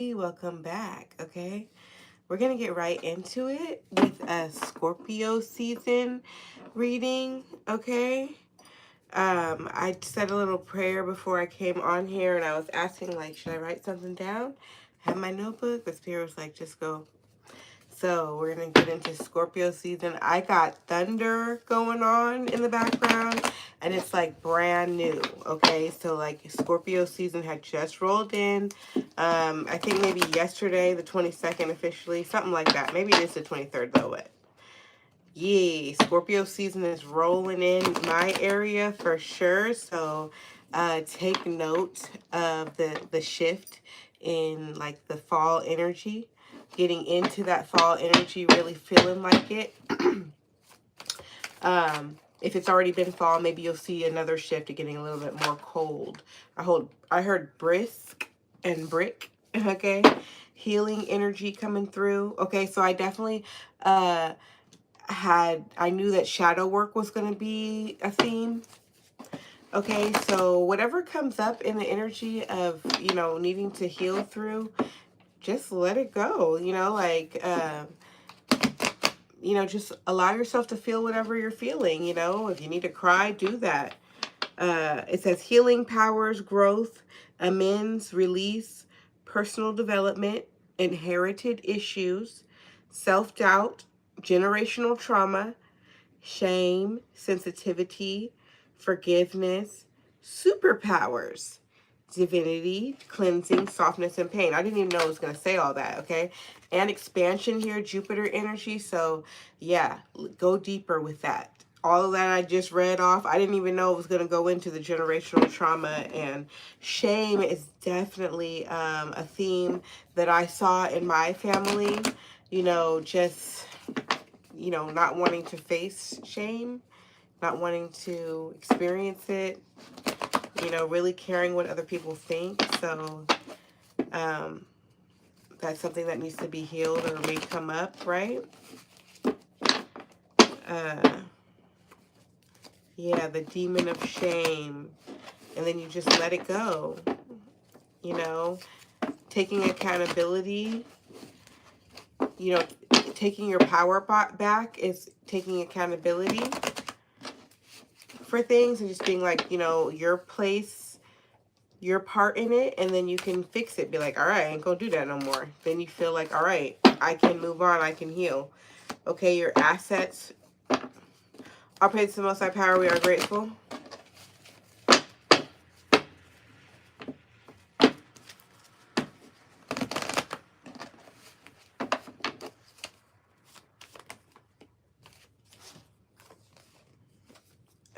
Welcome back. Okay, we're gonna get right into it with a Scorpio season reading. Okay, I said a little prayer before I came on here, and I was asking, like, should I write something down? Have my notebook. The spirit was like, just go. So we're going to get into Scorpio season. I got thunder going on in the background, and it's like brand new, okay? So like Scorpio season had just rolled in. I think maybe yesterday, the 22nd officially, something like that. Maybe it is the 23rd though, but yeah, Scorpio season is rolling in my area for sure. So take note of the shift in like the fall energy, getting into that fall energy, really feeling like it. If it's already been fall, maybe you'll see another shift of getting a little bit more cold. I heard brisk and brick, okay? Healing energy coming through. Okay, so I definitely I knew that shadow work was going to be a theme. Okay, so whatever comes up in the energy of, you know, needing to heal through, just let it go, you know, like, you know, just allow yourself to feel whatever you're feeling, you know. If you need to cry, do that. It says healing powers, growth, amends, release, personal development, inherited issues, self-doubt, generational trauma, shame, sensitivity, forgiveness, superpowers, divinity, cleansing, softness, and pain. I didn't even know it was going to say all that, okay? And expansion here, Jupiter energy. So, yeah, go deeper with that. All of that I just read off, I didn't even know it was going to go into the generational trauma. And shame is definitely a theme that I saw in my family. You know, just, you know, not wanting to face shame, not wanting to experience it, you know, really caring what other people think. So that's something that needs to be healed or may come up, right? Yeah, the demon of shame. And then you just let it go, you know, taking accountability, you know, taking your power back is taking accountability for things and just being like, you know, your place, your part in it, and then you can fix it. Be like, all right, I ain't gonna do that no more. Then you feel like, all right, I can move on, I can heal. Okay, your assets. All praise to the Most High Power, we are grateful.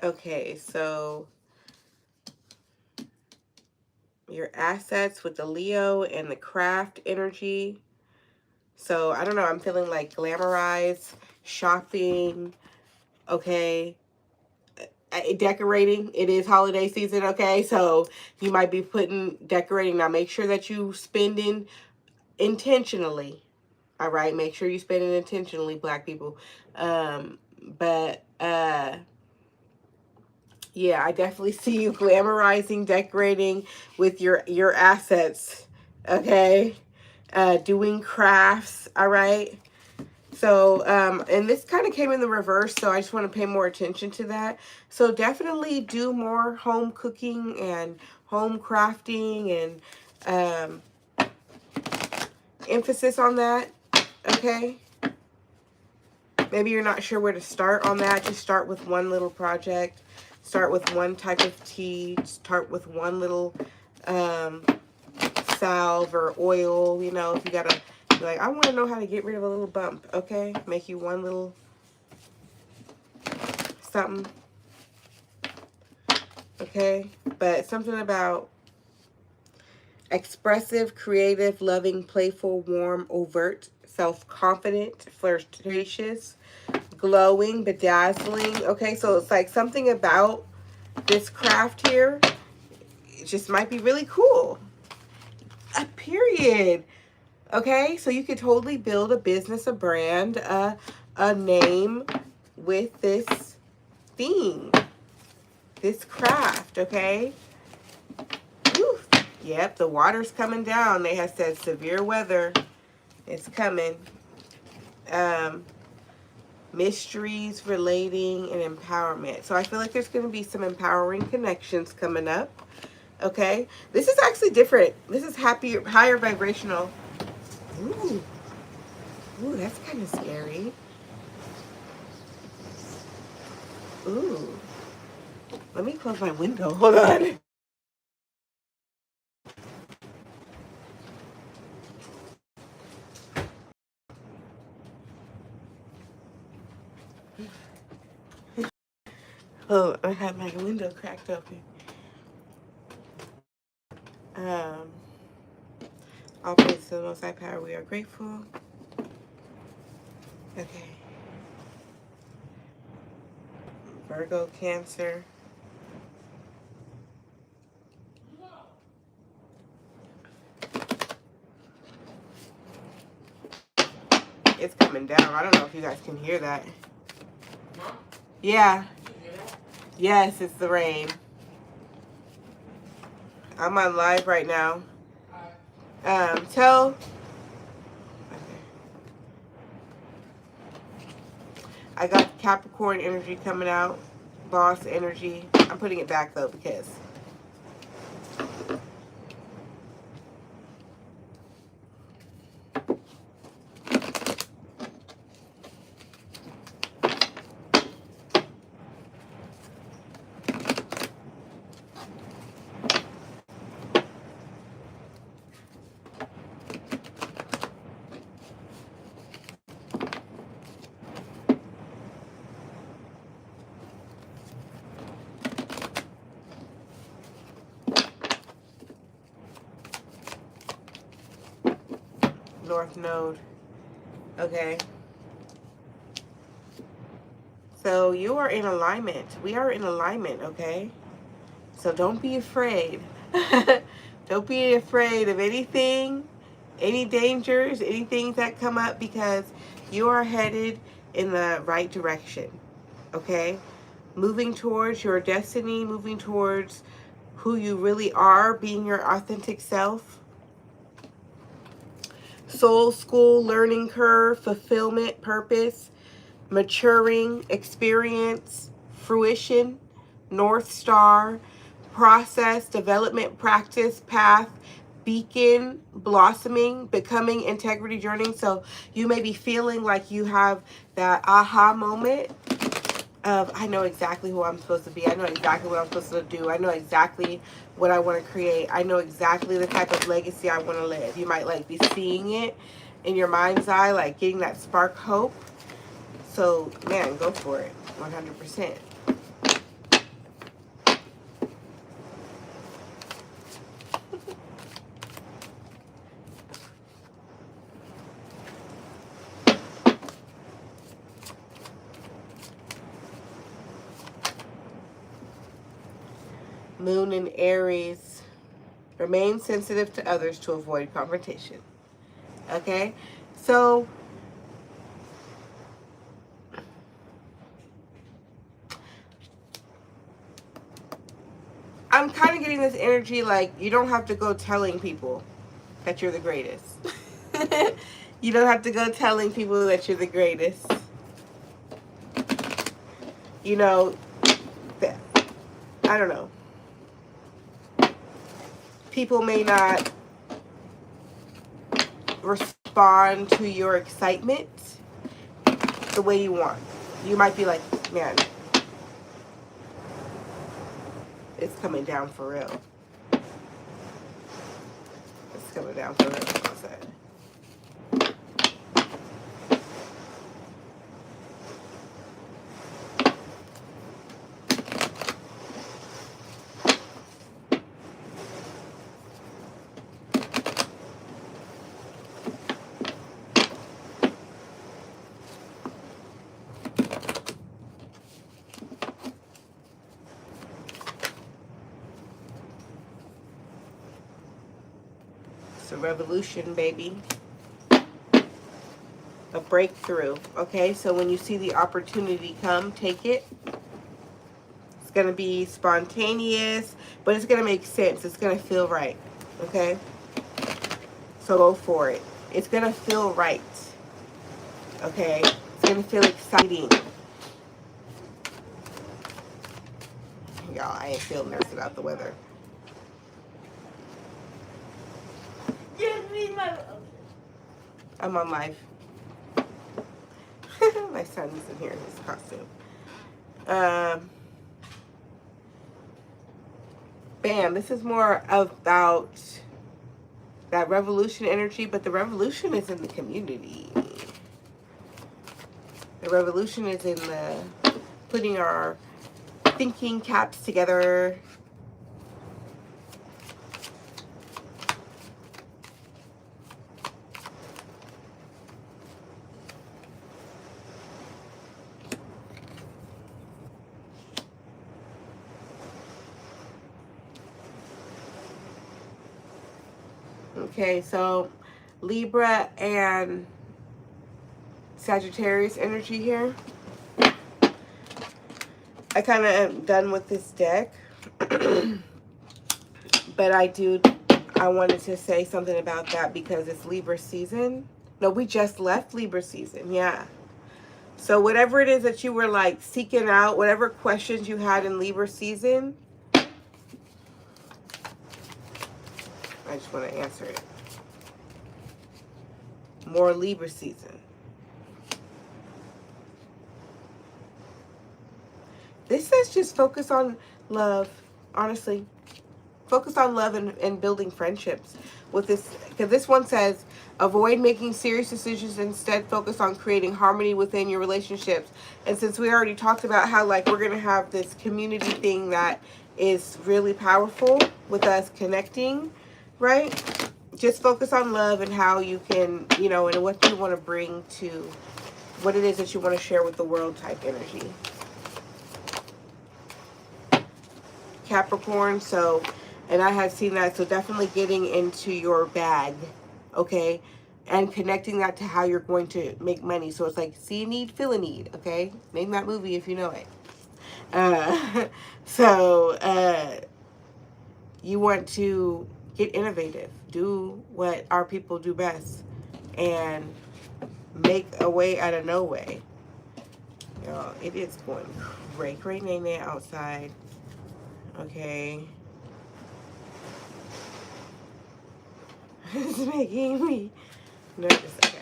Okay, so your assets with the Leo and the craft energy. So, I don't know, I'm feeling like glamorize, shopping, okay, decorating. It is holiday season, okay, so you might be putting decorating. Now, make sure that you spending intentionally, all right? Make sure you spend it intentionally, Black people. Yeah, I definitely see you glamorizing, decorating with your assets, okay? Doing crafts, all right? So, and this kind of came in the reverse, so I just want to pay more attention to that. So definitely do more home cooking and home crafting and emphasis on that, okay? Maybe you're not sure where to start on that. Just start with one little project. Start with one type of tea. Start with one little salve or oil. You know, if you gotta be like, I want to know how to get rid of a little bump. Okay, make you one little something. Okay, but something about expressive, creative, loving, playful, warm, overt, self-confident, flirtatious, glowing, bedazzling. Okay, so it's like something about this craft here, it just might be really cool. A period. Okay, so you could totally build a business, a brand, a name with this theme, this craft. Okay. Whew. Yep, the water's coming down. They have said severe weather is coming. Mysteries relating and empowerment. So I feel like there's going to be some empowering connections coming up. Okay, this is actually different. This is happier, higher vibrational. Ooh, ooh, that's kind of scary. Ooh, let me close my window. Hold on. Oh, I had my window cracked open. All praise to the Most High Power. We are grateful. Okay. Virgo, Cancer. It's coming down. I don't know if you guys can hear that. Yeah. Yes, it's the rain. I'm on live right now. Tell. I got Capricorn energy coming out. Boss energy. I'm putting it back though because. North node. Okay. So you are in alignment. We are in alignment, okay? So don't be afraid. Don't be afraid of anything, any dangers, anything that come up, because you are headed in the right direction, okay? Moving towards your destiny, moving towards who you really are, being your authentic self. Soul school, learning curve, fulfillment, purpose, maturing, experience, fruition, North Star, process, development, practice, path, beacon, blossoming, becoming, integrity, journey. So you may be feeling like you have that aha moment of, I know exactly who I'm supposed to be. I know exactly what I'm supposed to do. I know exactly what I want to create. I know exactly the type of legacy I want to live. You might like be seeing it in your mind's eye, like getting that spark hope. So, man, go for it. 100%. Moon in Aries. Remain sensitive to others to avoid confrontation. Okay? So, I'm kind of getting this energy like you don't have to go telling people that you're the greatest. You don't have to go telling people that you're the greatest. You know, I don't know. People may not respond to your excitement the way you want. You might be like, man, it's coming down for real. It's coming down for real. What's that? It's a revolution, baby. A breakthrough. Okay, so when you see the opportunity come, take it. It's going to be spontaneous, but it's going to make sense. It's going to feel right. Okay? So go for it. It's going to feel right. Okay? It's going to feel exciting. Y'all, I ain't feeling nervous about the weather. I'm on live. My son's in here in his costume. Bam, this is more about that revolution energy, but the revolution is in the community. The revolution is in the putting our thinking caps together. Okay, so Libra and Sagittarius energy here. I kind of am done with this deck. But I wanted to say something about that because it's Libra season. No, we just left Libra season, yeah. So whatever it is that you were like seeking out, whatever questions you had in Libra season, I just want to answer it. More Libra season. This says just focus on love, honestly. Focus on love and building friendships with this, because this one says avoid making serious decisions, instead focus on creating harmony within your relationships. And since we already talked about how like we're going to have this community thing that is really powerful with us connecting, right? Just focus on love and how you can, you know, and what you want to bring to what it is that you want to share with the world type energy. Capricorn, so, and I have seen that, so definitely getting into your bag, okay, and connecting that to how you're going to make money. So it's like, see a need, feel a need, okay? Name that movie if you know it. You want to get innovative, do what our people do best, and make a way out of no way. Y'all, it is going cray outside. Okay. It's making me nervous. Okay.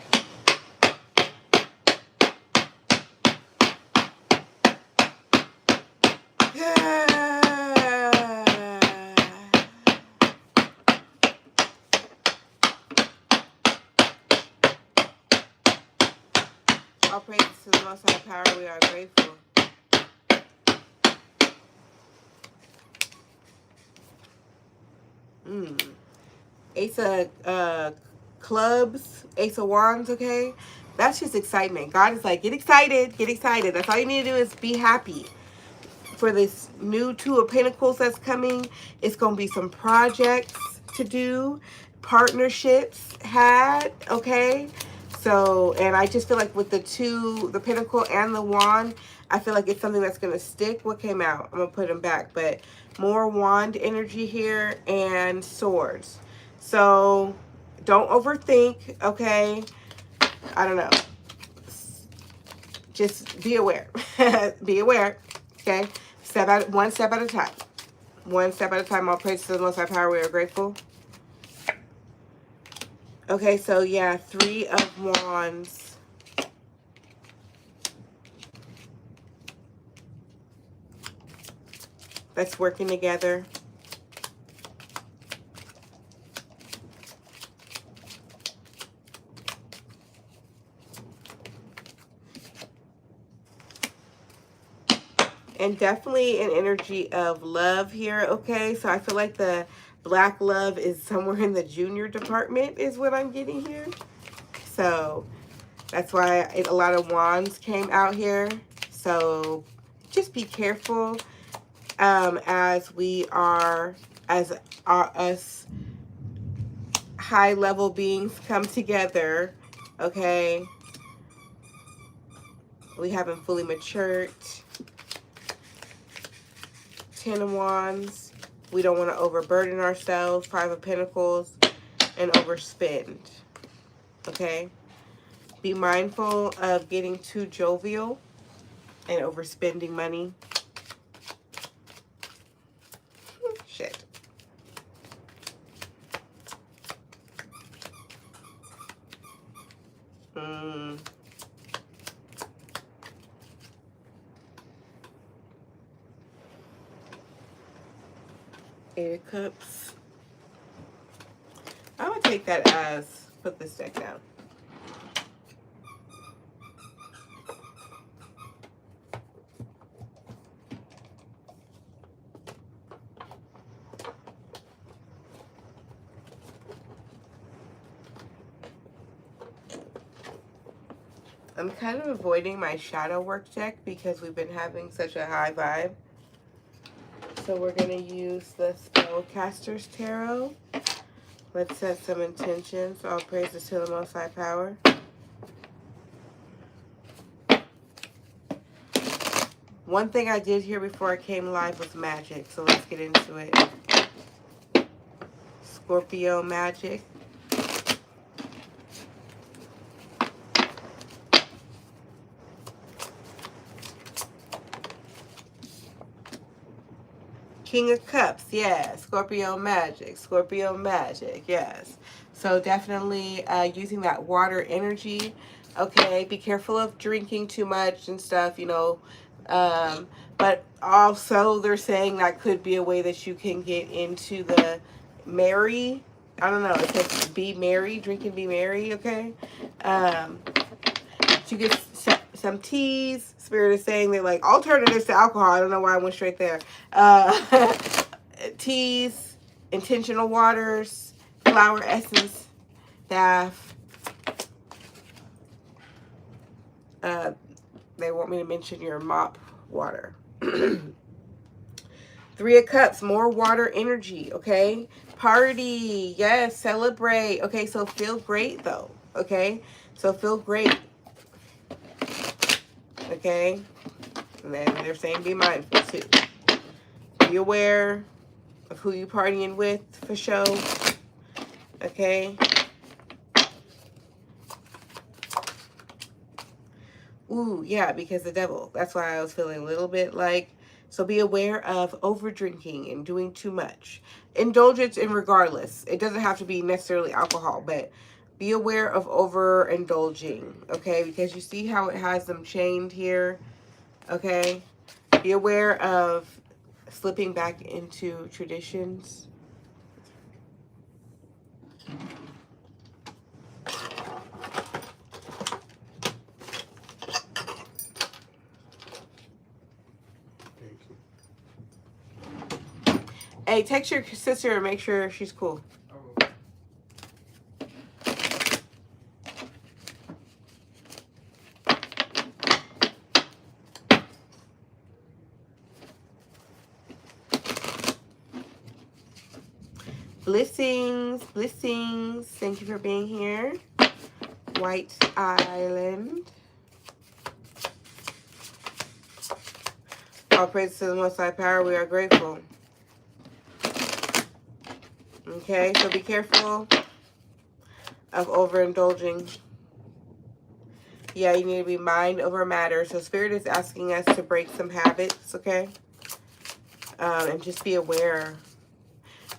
All praises to the Most High Power, we are grateful. Ace of clubs, Ace of wands, okay? That's just excitement. God is like, get excited, get excited. That's all you need to do is be happy. For this new Two of Pentacles that's coming, it's going to be some projects to do, partnerships had, okay? So, and I just feel like with the Pentacle and the Wand, I feel like it's something that's going to stick. What came out? I'm going to put them back. But more Wand energy here and Swords. So, don't overthink, okay? I don't know. Just be aware. Be aware, okay? One step at a time. One step at a time. All praise to the Most High Power. We are grateful. Okay, so yeah, Three of Wands. That's working together. And definitely an energy of love here, okay? So I feel like the black love is somewhere in the junior department is what I'm getting here. So that's why a lot of wands came out here. So just be careful as we are, as us high level beings come together, okay? We haven't fully matured. Ten of Wands. We don't want to overburden ourselves. Five of Pentacles, and overspend. Okay? Be mindful of getting too jovial and overspending money. Shit. Eight of Cups. I would take that as, put this deck down. I'm kind of avoiding my shadow work deck because we've been having such a high vibe. So we're going to use the Spellcaster's Tarot. Let's set some intentions. All praises to the Most High Power. One thing I did here before I came live was magic. So let's get into it. Scorpio magic. King of Cups, yes. Scorpio magic, yes. So definitely using that water energy. Okay, be careful of drinking too much and stuff, you know. But also they're saying that could be a way that you can get into the merry. I don't know, it says be merry, drink and be merry, okay? You get some teas. Spirit is saying they're like alternatives to alcohol. I don't know why I went straight there. Teas, intentional waters, flower essence, staff. They want me to mention your mop water. Three of Cups, more water energy, okay? Party, yes, celebrate. Okay, so feel great though, okay? So feel great. Okay, and then they're saying be mindful too. Be aware of who you partying with for show. Okay. Ooh, yeah, because the devil. That's why I was feeling a little bit like, so be aware of over drinking and doing too much. Indulgence in regardless. It doesn't have to be necessarily alcohol, but be aware of overindulging, okay? Because you see how it has them chained here, okay? Be aware of slipping back into traditions. Hey, text your sister and make sure she's cool. Blessings, blessings. Thank you for being here. White Island. All praise to the Most High Power. We are grateful. Okay, so be careful of overindulging. Yeah, you need to be mind over matter. So Spirit is asking us to break some habits, okay? And just be aware.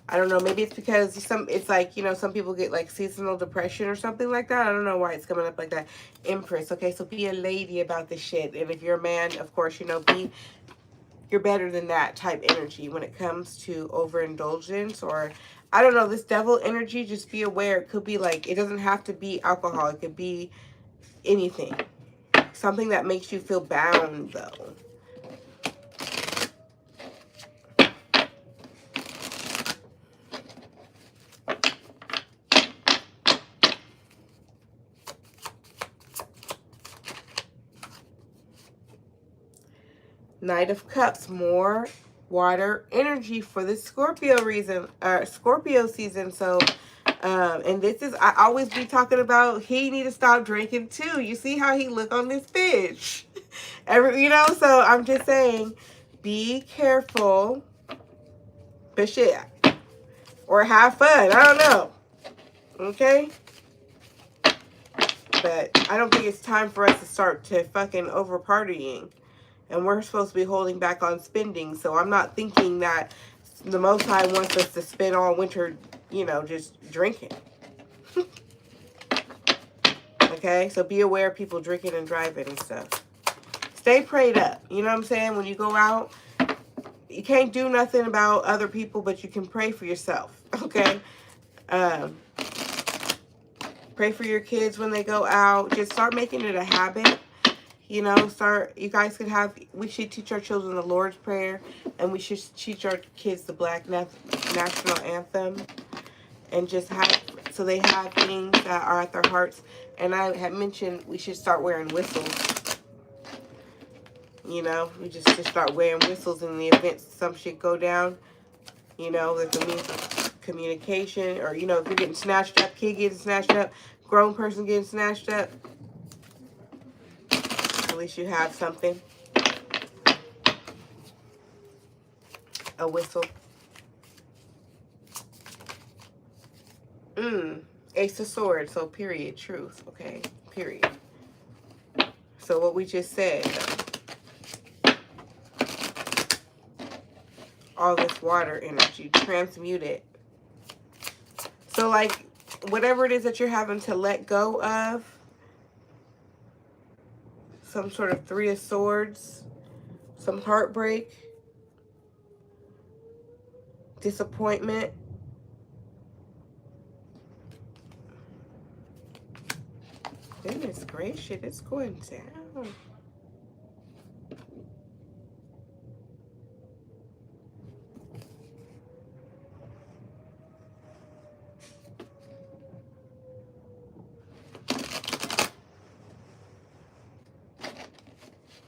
I don't know, maybe it's because it's like, you know, some people get like seasonal depression or something like that. I don't know why it's coming up like that. Empress, okay? So be a lady about this shit. And if you're a man, of course, you know, you're better than that type energy when it comes to overindulgence, or I don't know, this devil energy. Just be aware. It could be like, it doesn't have to be alcohol. It could be anything. Something that makes you feel bound though. Knight of Cups, more water energy for the Scorpio Scorpio season. So, and this is, I always be talking about, he need to stop drinking too. You see how he look on this bitch. You know, so I'm just saying, be careful But shit, or have fun. I don't know. Okay? But I don't think it's time for us to start to fucking over partying. And we're supposed to be holding back on spending. So I'm not thinking that the Most High wants us to spend all winter, you know, just drinking. Okay? So be aware of people drinking and driving and stuff. Stay prayed up. You know what I'm saying? When you go out, you can't do nothing about other people, but you can pray for yourself. Okay? Pray for your kids when they go out. Just start making it a habit. You know, you guys could have, we should teach our children the Lord's Prayer, and we should teach our kids the Black National Anthem, and just have, so they have things that are at their hearts. And I had mentioned we should start wearing whistles. You know, we just start wearing whistles in the event some shit go down. You know, there's a means of communication, or, you know, if you're getting snatched up, kid getting snatched up, grown person getting snatched up, at least you have something. A whistle. Ace of Swords, so period, truth, okay, period. So what we just said, all this water energy, transmute it. So like, whatever it is that you're having to let go of, some sort of Three of Swords, some heartbreak, disappointment, goodness gracious, it's going down.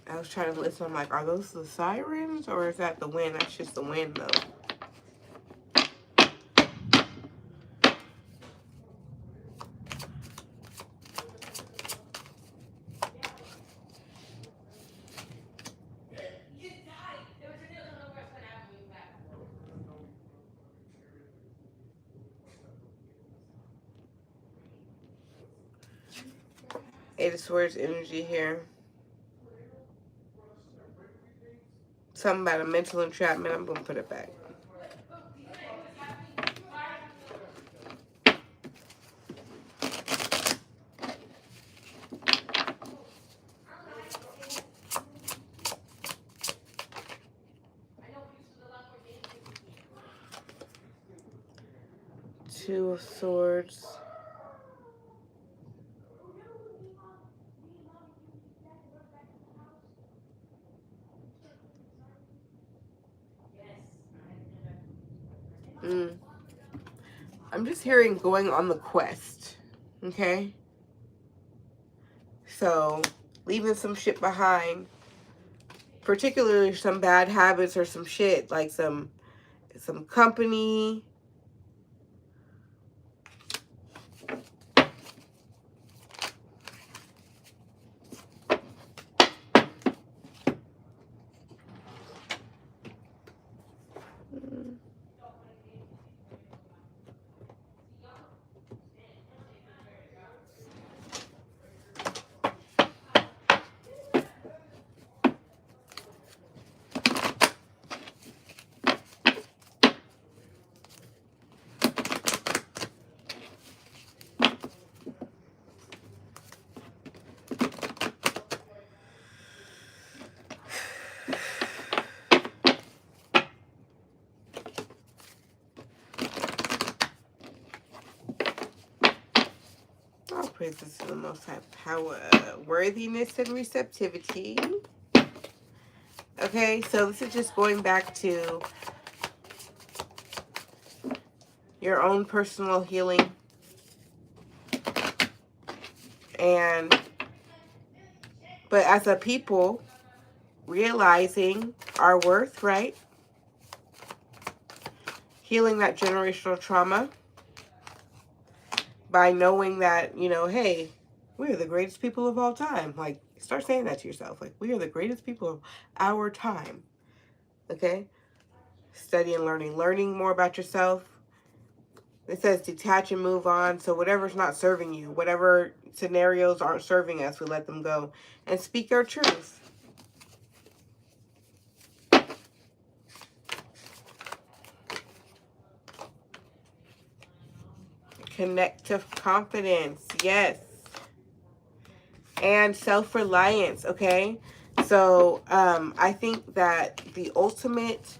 I was trying to listen. I'm like, are those the sirens or is that the wind? That's just the wind, though. Eight of Swords energy here. Something about a mental entrapment. I'm going to put it back. Two of Swords. I'm just hearing going on the quest, okay? So, leaving some shit behind, particularly some bad habits or some shit, like some company. All praises to the Most High Power, worthiness and receptivity. Okay, so this is just going back to your own personal healing. But as a people, realizing our worth, right? Healing that generational trauma by knowing that, you know, hey, we are the greatest people of all time. Like, start saying that to yourself. Like, we are the greatest people of our time. Okay? studying, learning more about yourself. It says detach and move on. So whatever's not serving you, whatever scenarios aren't serving us, we let them go and speak our truth. Connect to confidence. Yes. And self-reliance. Okay. So I think that the ultimate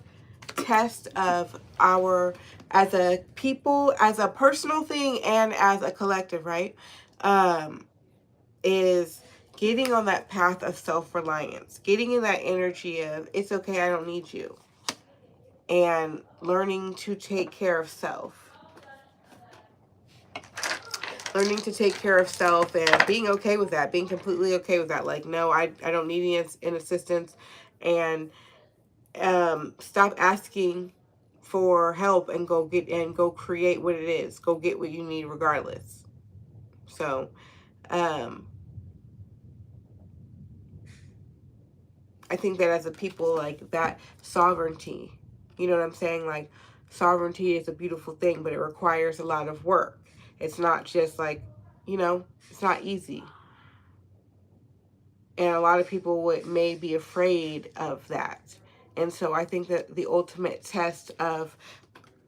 test of our, as a people, as a personal thing and as a collective, right, is getting on that path of self-reliance, getting in that energy of it's okay, I don't need you, and learning to take care of self. Learning to take care of self and being okay with that, being completely okay with that. Like, no, I don't need any assistance, and stop asking for help and go create what it is. Go get what you need regardless. So, I think that as a people, like, that sovereignty, you know what I'm saying? Like, sovereignty is a beautiful thing, but it requires a lot of work. It's not just like, you know, it's not easy. And a lot of people may be afraid of that. And so I think that the ultimate test of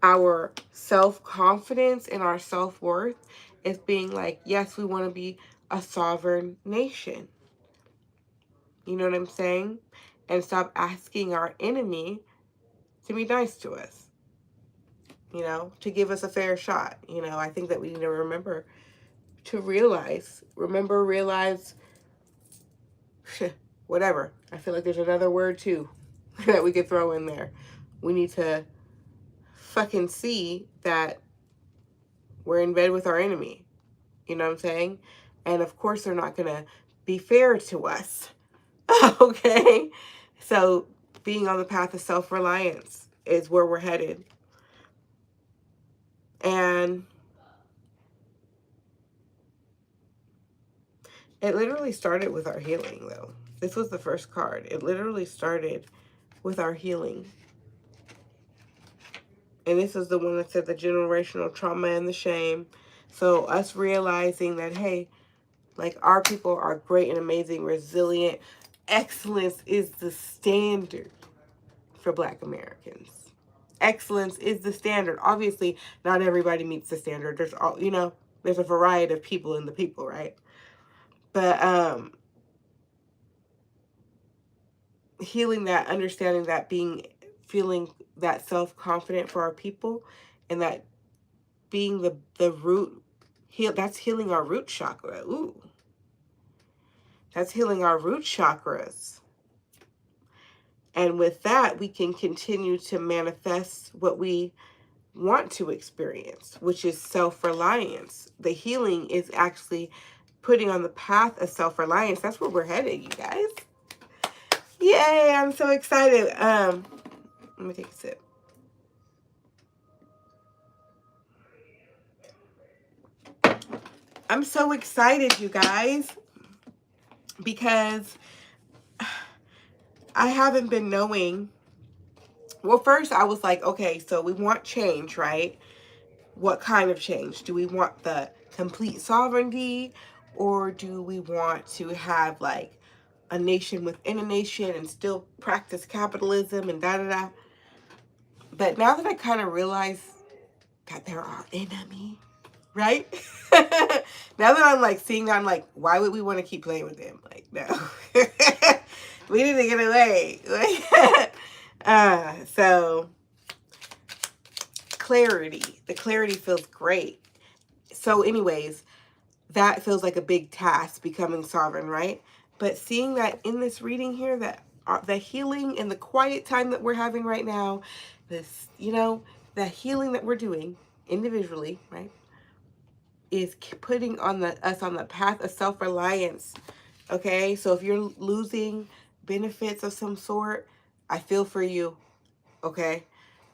our self-confidence and our self-worth is being like, yes, we want to be a sovereign nation. You know what I'm saying? And stop asking our enemy to be nice to us, you know, to give us a fair shot. You know, I think that we need to remember to realize, whatever. I feel like there's another word too that we could throw in there. We need to fucking see that we're in bed with our enemy. You know what I'm saying? And of course, they're not going to be fair to us. Okay? So being on the path of self-reliance is where we're headed. And it literally started with our healing, though. This was the first card. It literally started with our healing. And this is the one that said the generational trauma and the shame. So us realizing that, hey, like, our people are great and amazing, resilient. Excellence is the standard for Black Americans. Excellence is the standard. Obviously, not everybody meets the standard. There's all, you know, there's a variety of people in the people, right? But healing that, understanding that, feeling that self-confident for our people, and that being the root, that's healing our root chakra. Ooh. That's healing our root chakras. And with that, we can continue to manifest what we want to experience, which is self-reliance. The healing is actually putting on the path of self-reliance. That's where we're headed, you guys. Yay, I'm so excited. Let me take a sip. I'm so excited, you guys, because I haven't been knowing. Well, first I was like, okay, so we want change, right? What kind of change? Do we want the complete sovereignty, or do we want to have like a nation within a nation and still practice capitalism and da-da-da? But now that I kind of realize that they're our enemy, right? Now that I'm like seeing that, I'm like, why would we want to keep playing with them? Like, no. We need to get away. So clarity. The clarity feels great. So anyways, that feels like a big task, becoming sovereign, right? But seeing that in this reading here, that the healing and the quiet time that we're having right now, this, you know, the healing that we're doing individually, right, is putting on us on the path of self-reliance. Okay, so if you're losing benefits of some sort, I feel for you. Okay,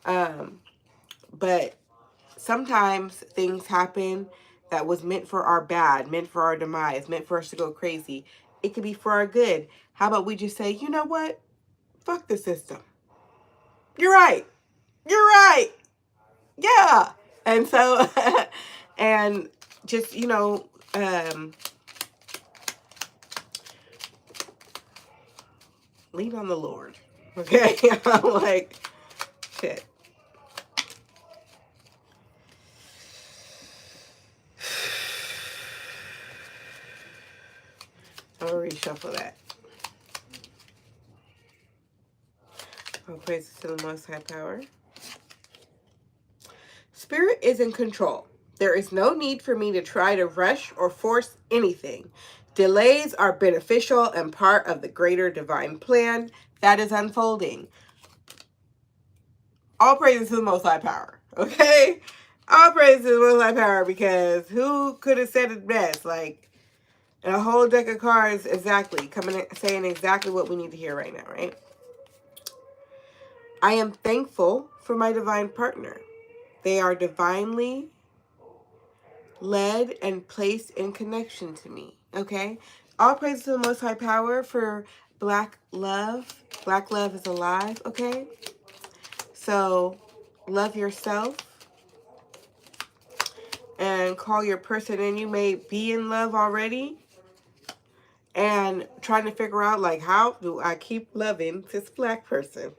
but sometimes things happen that was meant for our bad, meant for our demise, meant for us to go crazy. It could be for our good. How about we just say, you know what? Fuck the system. You're right. You're right. Yeah. And so, and just, you know, lean on the Lord. Okay. I'm like, shit. I'll reshuffle that. All praises to the Most High Power. Spirit is in control. There is no need for me to try to rush or force anything. Delays are beneficial and part of the greater divine plan that is unfolding. All praises to the Most High Power, okay? All praises to the Most High Power, because who could have said it best? Like, and a whole deck of cards exactly, coming in, saying exactly what we need to hear right now, right? I am thankful for my divine partner. They are divinely led and placed in connection to me, okay? All praise to the Most High Power for Black love. Black love is alive, okay? So, love yourself and call your person in. You may be in love already and trying to figure out, like, how do I keep loving this Black person?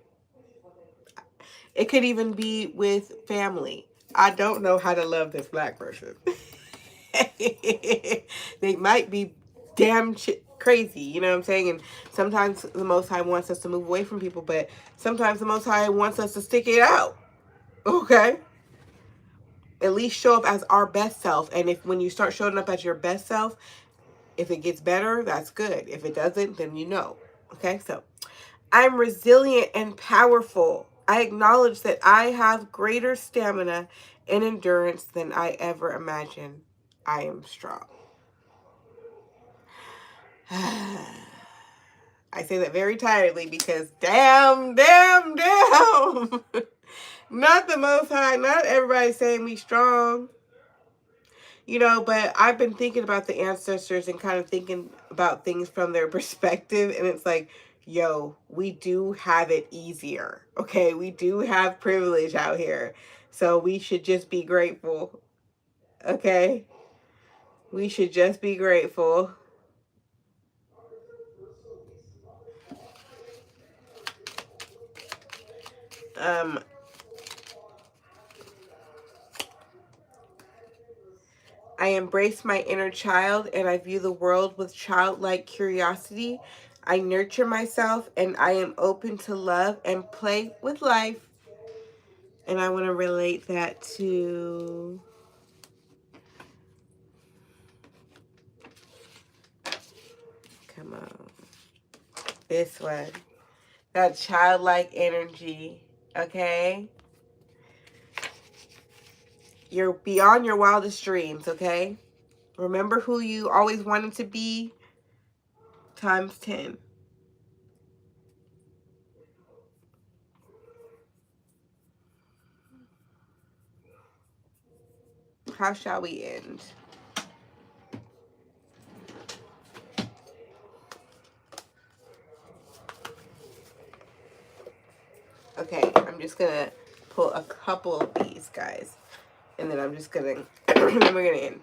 It could even be with family. I don't know how to love this Black person. They might be damn crazy, you know what I'm saying? And sometimes the Most High wants us to move away from people, but sometimes the Most High wants us to stick it out, okay? At least show up as our best self. And if when you start showing up as your best self, if it gets better, that's good. If it doesn't, then you know, okay? So, I'm resilient and powerful. I acknowledge that I have greater stamina and endurance than I ever imagined. I am strong. I say that very tiredly because damn. Not the Most High, not everybody saying we strong. You know, but I've been thinking about the ancestors and kind of thinking about things from their perspective. And it's like, yo, we do have it easier. Okay, we do have privilege out here. So we should just be grateful. Okay? We should just be grateful. I embrace my inner child and I view the world with childlike curiosity. I nurture myself and I am open to love and play with life. And I want to relate that to come on, this one. That childlike energy, okay? You're beyond your wildest dreams, okay? Remember who you always wanted to be times 10. How shall we end? Okay, I'm just going to pull a couple of these, guys. And then I'm just going to, then we're going to end.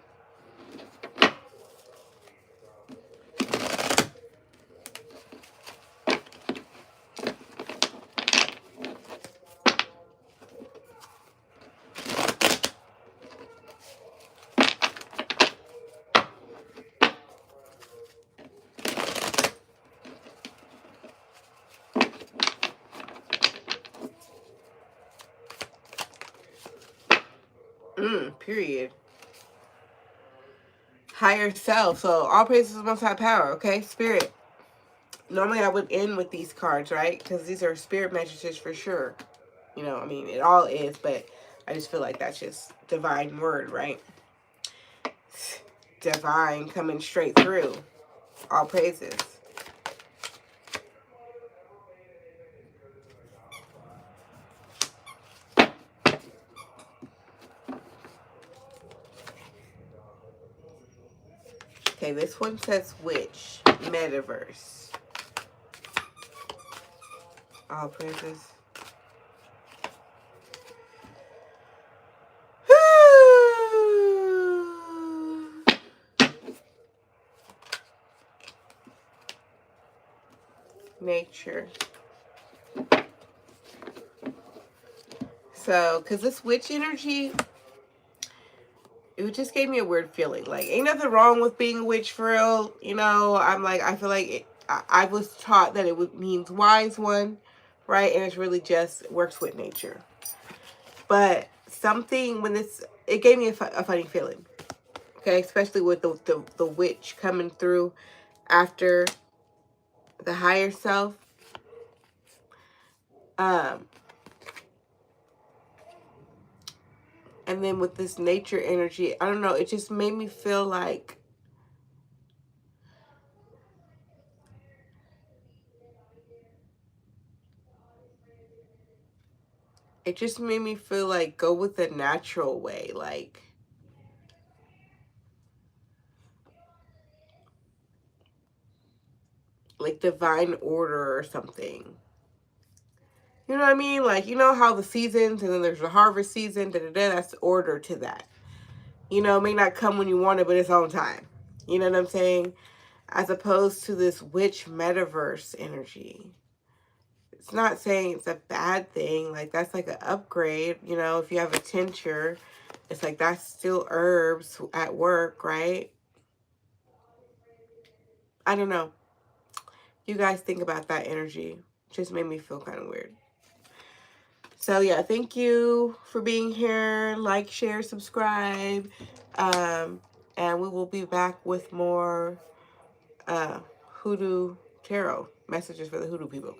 Period. Higher self. So all praises to Most High Power, okay? Spirit. Normally I would end with these cards, right? Because these are spirit messages for sure. You know, I mean, it all is, but I just feel like that's just divine word, right? Divine coming straight through. All praises. Okay, this one says witch, metaverse. All praises. nature. So, because this witch energy, it just gave me a weird feeling. Like, ain't nothing wrong with being a witch for real. You know, I'm like, I feel like I was taught that it means wise one, right? And it's really just works with nature. But something, when it gave me a funny feeling. Okay, especially with the witch coming through after the higher self. And then with this nature energy, I don't know, it just made me feel like it just made me feel like go with the natural way, like divine order or something. You know what I mean? Like, you know how the seasons, and then there's the harvest season, that's order to that. You know, it may not come when you want it, but it's on time. You know what I'm saying? As opposed to this witch metaverse energy. It's not saying it's a bad thing. Like, that's like an upgrade. You know, if you have a tincture, it's like that's still herbs at work, right? I don't know. You guys think about that energy. It just made me feel kind of weird. So yeah, thank you for being here. Like, share, subscribe. And we will be back with more Hoodoo Tarot messages for the Hoodoo people.